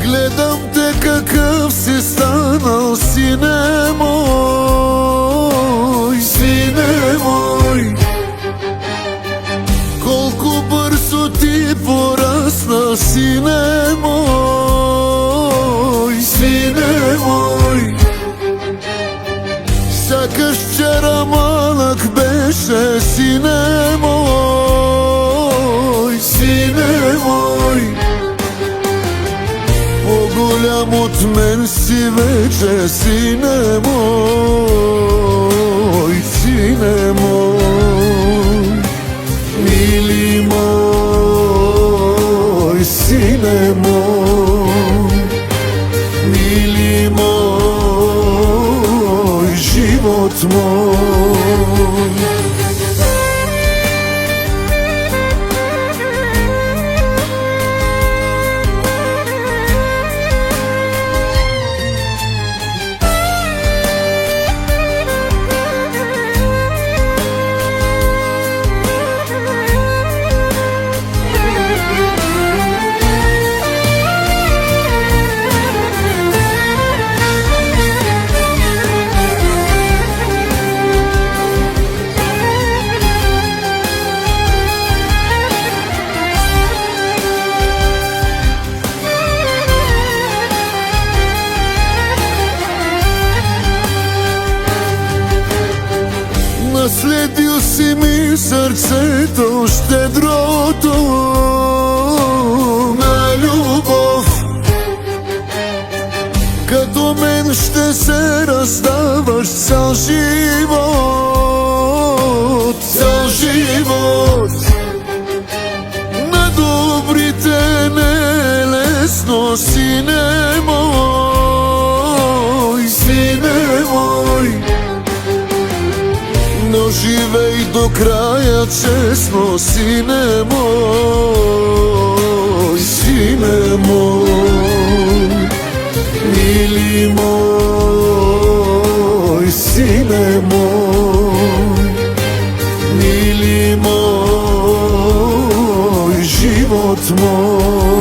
Гледам те какъв си станал, сине мой, сине мой. Колко бързо ти порасна, сине мой, сине мой. Сякаш вчера малък беше, сине мой, сине мой. По-голям от мен си вече, сине мой, сине мой. Мили мой, сине мой, мили мой, живот мой. Наследил си ми сърцето, щедрото на любов. Като мен ще се раздаваш цял живот, цял живот. На добрите не е лесно, сине мой, сине мой. Но живей до края честно, сине мой, сине мой. Мили мой, сине мой, мили мой, живот мой.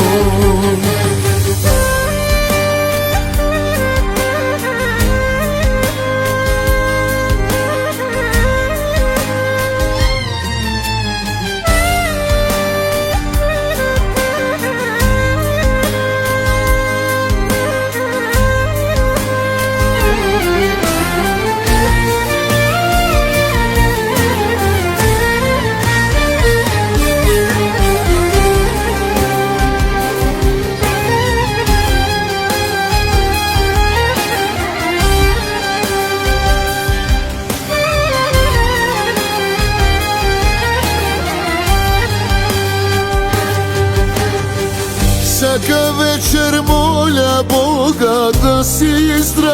Всяка вечер моля Бога да си здрав,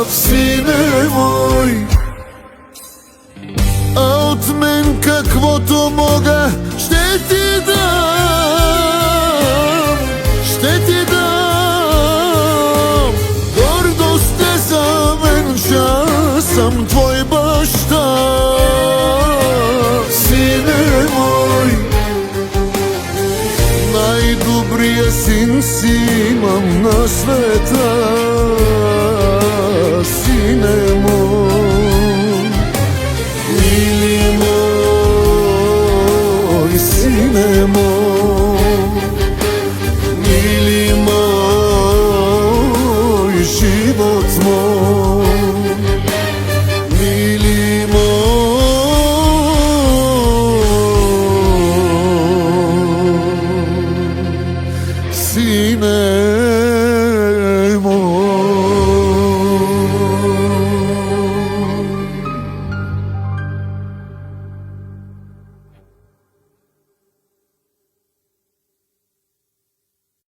сине мой. А от мен каквото мога ще ти дам, ще ти дам. Гордост е за мен, че аз съм твой баща, сине мой. Най-добрия син си имам на света, сине мой. Мили мой, сине мой.